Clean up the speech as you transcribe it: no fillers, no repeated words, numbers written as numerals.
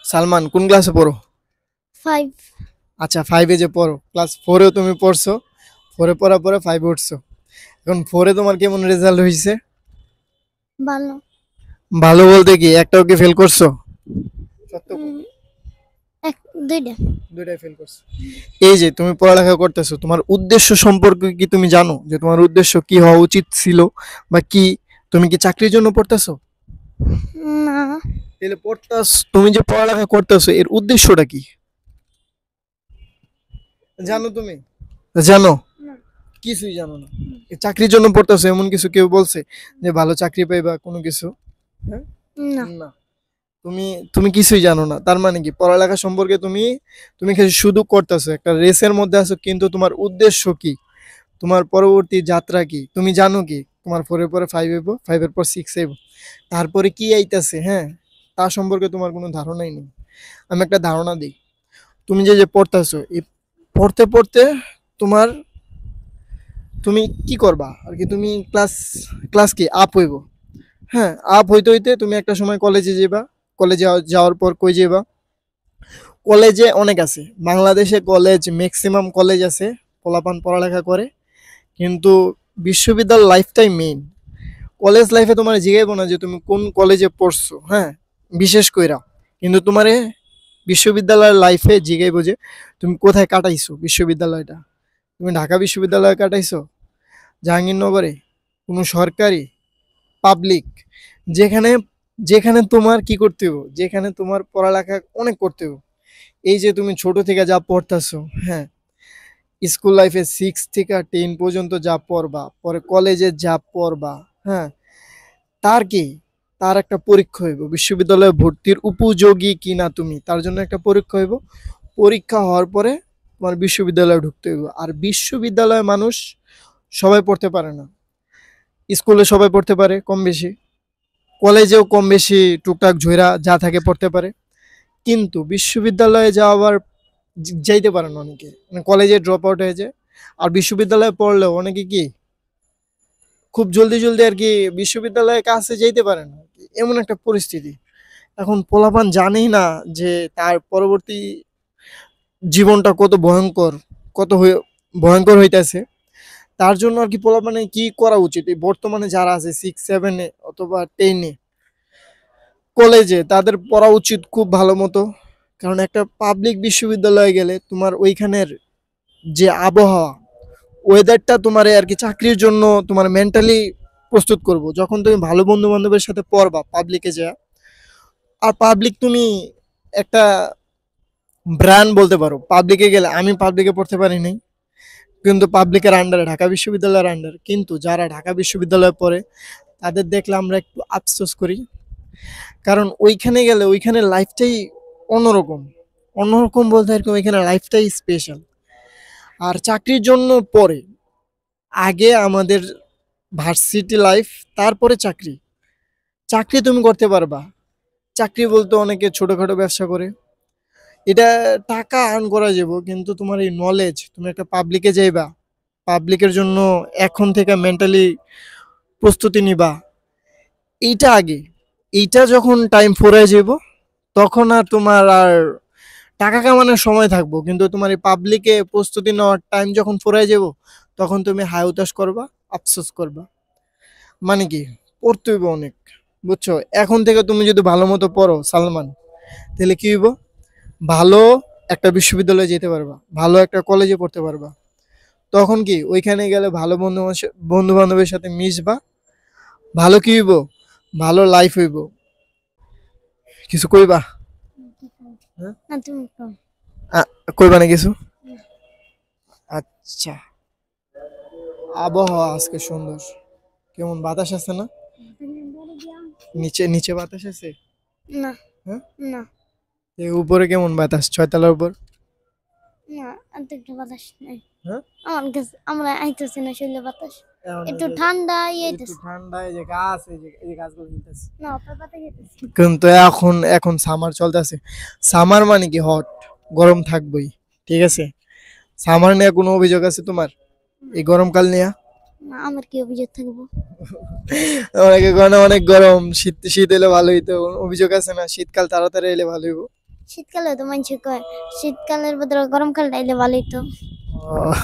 সালমান কোন ক্লাসে পড়ো? 5. আচ্ছা 5-এ যে পড়ো, ক্লাস 4-এও তুমি পড়ছো, 4-এ পড়ার পরে 5-এ উঠছো। এখন 4-এ তোমার কেমন রেজাল্ট হয়েছে? ভালো। ভালো বলতে কি একটাও কি ফেল করছো? সত্য কও। উম, এক দুইটা। দুইটাই ফেল করছো। এই যে তুমি পড়ালেখা করতেছো, তোমার উদ্দেশ্য সম্পর্কে কি তুমি জানো যে তোমার উদ্দেশ্য কি হওয়া উচিত ছিল বা কি? তুমি কি চাকরির জন্য পড়তেছো? না। তাহলে তুমি যে পড়ালেখা করতেছো এর উদ্দেশ্যটা কি জানো তুমি? জানো? না। কিছুই জানো না। এই চাকরির জন্য পড়তেছো এমন কিছু কেউ বলছে যে ভালো চাকরি পাইবা কোনো কিছু? হ্যাঁ? না। না। তুমি তুমি কিছুই জানো না, তার মানে কি পড়ালেখা সম্পর্কে তুমি তুমি খালি শুধু করতেছো, একটা রেসের মধ্যে আছো, কিন্তু তোমার উদ্দেশ্য কি, তোমার পরবর্তী যাত্রা কি তুমি জানো কি? তোমার 4-এর পরে 5 হইব, 5-এর পর 6 হইব, তারপরে কি আইতাছে, হ্যাঁ, তার সম্পর্কে তোমার কোনো ধারণাই নেই। আমি একটা ধারণা দিই, তুমি যে যে পড়তেছো এই পড়তে পড়তে তোমার তুমি কি করবা আর কি, তুমি ক্লাস ক্লাস কি আপ হইব, হ্যাঁ, আপ হইতে হইতে তুমি একটা সময় কলেজে যাবা, কলেজে যাওয়ার পর কই যাবা? কলেজে অনেক আছে বাংলাদেশে, কলেজ ম্যাক্সিমাম কলেজ আছে, পোলাপান পড়ালেখা করে, কিন্তু বিশ্ববিদ্যালয় লাইফটাই মেইন। কলেজ লাইফে তোমার জিগাইবো না যে তুমি কোন কলেজে পড়ছো, হ্যাঁ, বিশেষ কইরা, কিন্তু তোমারে বিশ্ববিদ্যালয়ের লাইফে জিগাইবো যে তুমি কোথায় কাটাইছো বিশ্ববিদ্যালয়টা। তুমি ঢাকা বিশ্ববিদ্যালয়ে কাটাইছো, জাহাঙ্গীরনগরে, কোনো সরকারি, পাবলিক, যেখানে যেখানে তোমার কি করতে হবে, যেখানে তোমার পড়ালেখা অনেক করতে হবে। এই যে তুমি ছোট থেকে যা পড়তেছো, হ্যাঁ, স্কুল লাইফে 6 থেকে 10 পর্যন্ত যা পড়বা, পরে কলেজে যা পড়বা, হ্যাঁ, তার কি, তার একটা পরীক্ষা হইব, বিশ্ববিদ্যালয়ে ভর্তির উপযোগী কিনা তুমি, তার জন্য একটা পরীক্ষা হইব। পরীক্ষা হওয়ার পরে তোমার বিশ্ববিদ্যালয়ে ঢুকতে হইব। আর বিশ্ববিদ্যালয়ে মানুষ সবাই পড়তে পারে না, স্কুলে সবাই পড়তে পারে কম বেশি, কলেজেও কম বেশি টুকটাক ঝইরা যা থাকে পড়তে পারে, কিন্তু বিশ্ববিদ্যালয়ে যাওয়ার যাইতে পারে না অনেকে, মানে কলেজে ড্রপ আউট হয়ে যায়। আর বিশ্ববিদ্যালয়ে পড়লেও অনেকে কি খুব জলদি জলদি আর কি বিশ্ববিদ্যালয়ের কাছে যেতে পারে না, এমন একটা পরিস্থিতি। এখন পোলাপান জানেই না যে তার পরবর্তী জীবনটা কত ভয়ঙ্কর, কত ভয়ঙ্কর হইতেছে। তার জন্য আর কি পোলাপানে কি করা উচিত, এই বর্তমানে যারা আছে 6-7-এ অথবা 10-এ কলেজে, তাদের পড়া উচিত খুব ভালো মতো। কারণ একটা পাবলিক বিশ্ববিদ্যালয়ে গেলে তোমার ওইখানের যে আবহাওয়া, ওয়েদারটা তোমার আর কি চাকরির জন্য তোমার মেন্টালি প্রস্তুত করব, যখন তুমি ভালো বন্ধু বান্ধবের সাথে পড়বা পাবলিকে যা। আর পাবলিক তুমি একটা ব্র্যান্ড বলতে পারো, পাবলিকে গেলে আমি পাবলিকে পড়তে পারি নাই, কিন্তু পাবলিকের আন্ডারে, ঢাকা বিশ্ববিদ্যালয়ের আন্ডারে, কিন্তু যারা ঢাকা বিশ্ববিদ্যালয়ে পড়ে তাদের দেখলে আমরা একটু আফসোস করি। কারণ ওইখানে গেলে ওইখানে লাইফটাই অন্যরকম, অন্যরকম বলতে আর কি ওইখানে লাইফটাই স্পেশাল। আর চাকরির জন্য পরে, আগে আমাদের ভার্সিটি লাইফ, তারপরে চাকরি। চাকরি তুমি করতে পারবা, চাকরি বলতে অনেকে ছোটখাটো ব্যবসা করে, এটা টাকা আর্ন করা যাবো, কিন্তু তোমার এই নলেজ, তুমি একটা পাবলিকে যাইবা, পাবলিকের জন্য এখন থেকে মেন্টালি প্রস্তুতি নিবা, এইটা আগে। এইটা যখন টাইম ফুরায় যাব, তখন আর তোমার আর টাকা কামানোর সময় থাকবো, কিন্তু তোমার এই পাবলিকে প্রস্তুতি নেওয়ার টাইম যখন ফুরায় যাব, তখন তুমি হায় উতাস করবা, আফসোস করবা। মানে কি, পড়তে হইব অনেক, বুঝছো? এখন থেকে তুমি যদি ভালো মতো পড়ো সালমান, তাহলে কি হইব, ভালো একটা বিশ্ববিদ্যালয়ে যেতে পারবা, ভালো একটা কলেজে পড়তে পারবা। তখন কি ওইখানে গেলে ভালো বন্ধু বান্ধবের সাথে মিশবা, ভালো কি হইব, ভালো লাইফ হইব। কিছু কইবা? হ্যাঁ? না, তুমি কও। কইবা না কিছু? আচ্ছা, আবহাওয়া আজকে সুন্দর, কেমন বাতাস আছে না? নিচে নিচে বাতাস আছে? না। হ্যাঁ, না। উপরে কেমন বাতাস, 6 তলার উপর? না, আর তো একটু বাতাস নাই। হ্যাঁ, আমার কাছে আমরা আইতেছি না শরীরে বাতাস। এখন একটু ঠান্ডা একটু আইতেছে। ঠান্ডা, এই যে গাছ, এই যে গাছগুলো হিলতেছে। না, আপনার বাতাস আইতেছে। কিন্তু এখন এখন সামার চলতেছে, সামার মানে কি হট, গরম থাকবেই, ঠিক আছে? সামার নিয়ে কোনো অভিযোগ আছে তোমার এই গরমকাল নিয়ে? না, আমার কি অভিযোগ থাকবো? অনেকে কয় না অনেক গরম, শীত শীত এলে ভালো হইতো, অভিযোগ আছে না শীতকাল তাড়াতাড়ি এলে ভালো হইব? শীতকালে তো মানুষ কয় শীতকালের বদলে গরমকালটা এলে ভালোই তো। আহ,